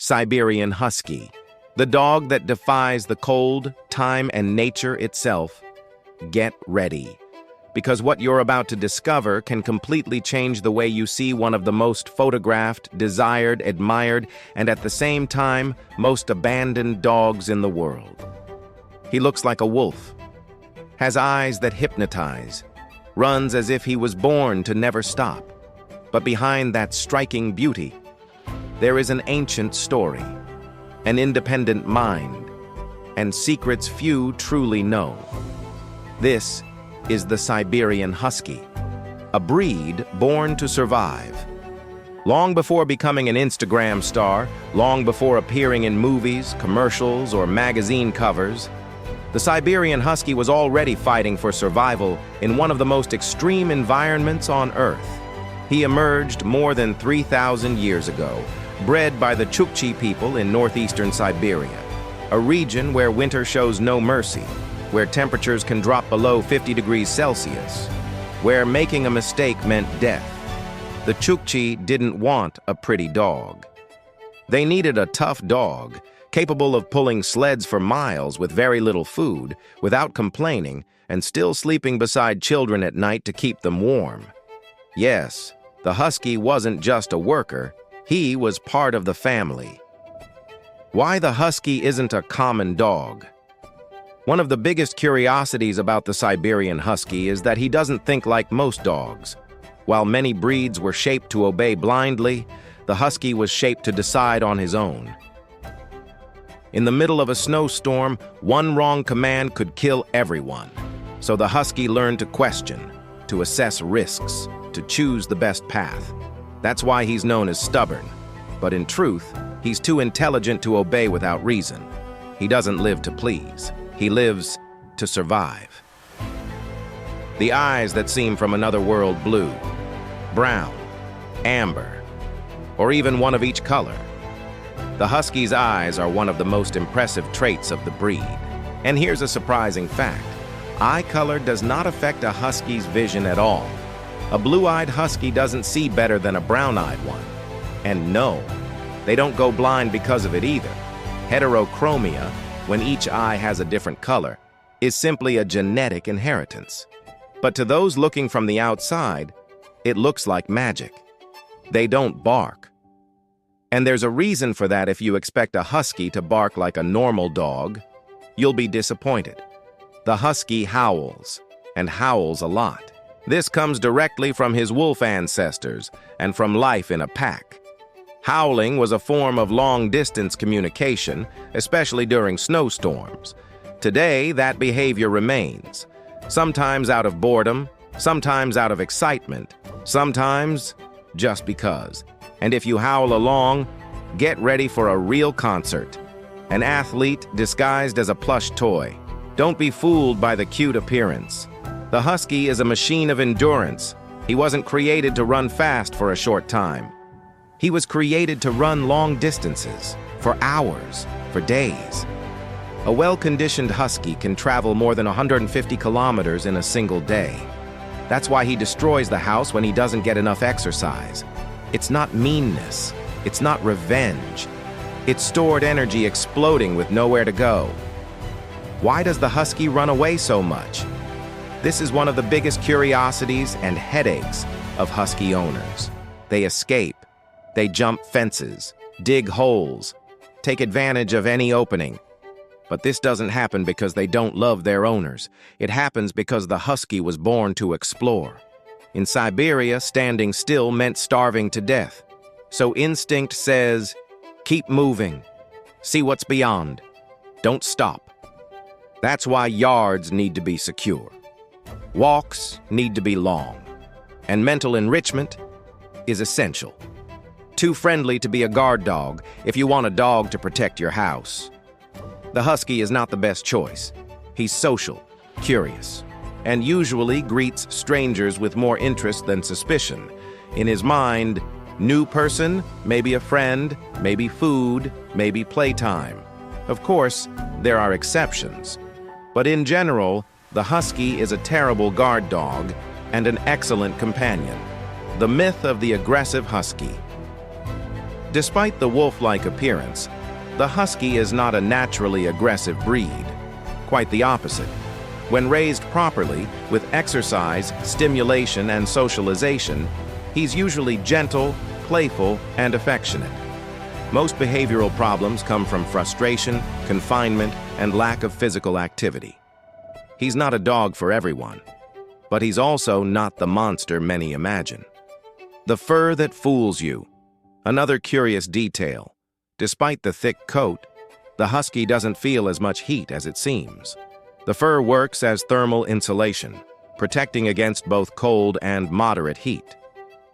Siberian Husky, the dog that defies the cold, time, and nature itself. Get ready, because what you're about to discover can completely change the way you see one of the most photographed, desired, admired, and at the same time, most abandoned dogs in the world. He looks like a wolf, has eyes that hypnotize, runs as if he was born to never stop. But behind that striking beauty, there is an ancient story, an independent mind, and secrets few truly know. This is the Siberian Husky, a breed born to survive. Long before becoming an Instagram star, long before appearing in movies, commercials, or magazine covers, the Siberian Husky was already fighting for survival in one of the most extreme environments on Earth. He emerged more than 3,000 years ago, bred by the Chukchi people in northeastern Siberia, a region where winter shows no mercy, where temperatures can drop below 50 degrees Celsius, where making a mistake meant death. The Chukchi didn't want a pretty dog. They needed a tough dog, capable of pulling sleds for miles with very little food, without complaining, and still sleeping beside children at night to keep them warm. Yes, the Husky wasn't just a worker, he was part of the family. Why the Husky isn't a common dog? One of the biggest curiosities about the Siberian Husky is that he doesn't think like most dogs. While many breeds were shaped to obey blindly, the Husky was shaped to decide on his own. In the middle of a snowstorm, one wrong command could kill everyone. So the Husky learned to question, to assess risks, to choose the best path. That's why he's known as stubborn. But in truth, he's too intelligent to obey without reason. He doesn't live to please. He lives to survive. The eyes that seem from another world, blue, brown, amber, or even one of each color. The Husky's eyes are one of the most impressive traits of the breed. And here's a surprising fact. Eye color does not affect a Husky's vision at all. A blue-eyed Husky doesn't see better than a brown-eyed one. And no, they don't go blind because of it either. Heterochromia, when each eye has a different color, is simply a genetic inheritance. But to those looking from the outside, it looks like magic. They don't bark. And there's a reason for that. If you expect a Husky to bark like a normal dog, you'll be disappointed. The Husky howls, and howls a lot. This comes directly from his wolf ancestors and from life in a pack. Howling was a form of long-distance communication, especially during snowstorms. Today, that behavior remains, sometimes out of boredom, sometimes out of excitement, sometimes just because. And if you howl along, get ready for a real concert. An athlete disguised as a plush toy. Don't be fooled by the cute appearance. The Husky is a machine of endurance. He wasn't created to run fast for a short time. He was created to run long distances, for hours, for days. A well-conditioned Husky can travel more than 150 kilometers in a single day. That's why he destroys the house when he doesn't get enough exercise. It's not meanness. It's not revenge. It's stored energy exploding with nowhere to go. Why does the Husky run away so much? This is one of the biggest curiosities and headaches of Husky owners. They escape. They jump fences, dig holes, take advantage of any opening. But this doesn't happen because they don't love their owners. It happens because the Husky was born to explore. In Siberia, standing still meant starving to death. So instinct says, keep moving. See what's beyond. Don't stop. That's why yards need to be secure. Walks need to be long. And mental enrichment is essential. Too friendly to be a guard dog if you want a dog to protect your house. The Husky is not the best choice. He's social, curious, and usually greets strangers with more interest than suspicion. In his mind, new person, maybe a friend, maybe food, maybe playtime. Of course, there are exceptions. But in general, the Husky is a terrible guard dog and an excellent companion. The myth of the aggressive Husky. Despite the wolf-like appearance, the husky is not a naturally aggressive breed. Quite the opposite. When raised properly, with exercise, stimulation, and socialization, he's usually gentle, playful, and affectionate. Most behavioral problems come from frustration, confinement, and lack of physical activity. He's not a dog for everyone, but he's also not the monster many imagine. The fur that fools you. Another curious detail. Despite the thick coat, the husky doesn't feel as much heat as it seems. The fur works as thermal insulation, protecting against both cold and moderate heat.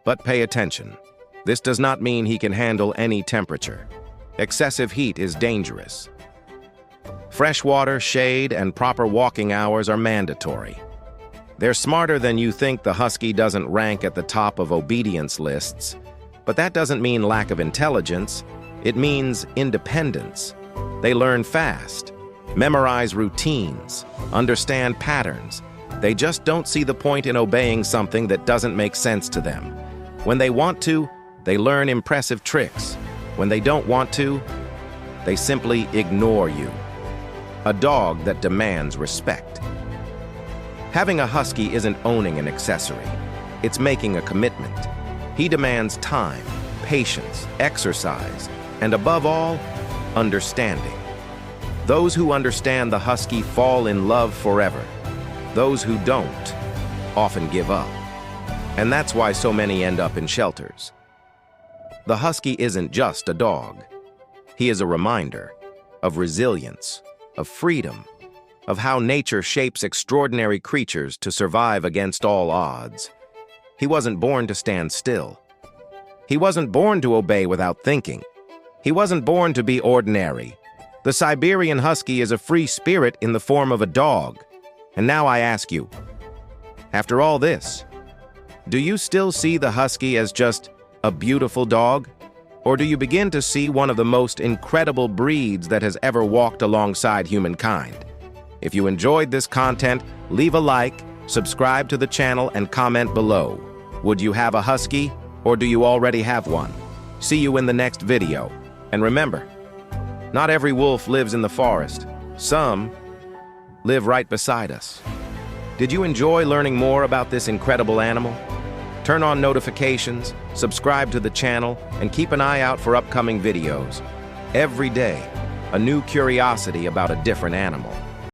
But pay attention. This does not mean he can handle any temperature. Excessive heat is dangerous. Fresh water, shade, and proper walking hours are mandatory. They're smarter than you think. The husky doesn't rank at the top of obedience lists, but that doesn't mean lack of intelligence. It means independence. They learn fast, memorize routines, understand patterns. They just don't see the point in obeying something that doesn't make sense to them. When they want to, they learn impressive tricks. When they don't want to, they simply ignore you. A dog that demands respect. Having a husky isn't owning an accessory. It's making a commitment. He demands time, patience, exercise, and above all, understanding. Those who understand the husky fall in love forever. Those who don't often give up. And that's why so many end up in shelters. The husky isn't just a dog. He is a reminder of resilience, of freedom, of how nature shapes extraordinary creatures to survive against all odds. He wasn't born to stand still. He wasn't born to obey without thinking. He wasn't born to be ordinary. The Siberian Husky is a free spirit in the form of a dog. And now I ask you, after all this, do you still see the husky as just a beautiful dog? Or do you begin to see one of the most incredible breeds that has ever walked alongside humankind? If you enjoyed this content, leave a like, subscribe to the channel, and comment below. Would you have a husky, or do you already have one? See you in the next video. And remember, not every wolf lives in the forest. Some live right beside us. Did you enjoy learning more about this incredible animal? Turn on notifications, subscribe to the channel, and keep an eye out for upcoming videos. Every day, a new curiosity about a different animal.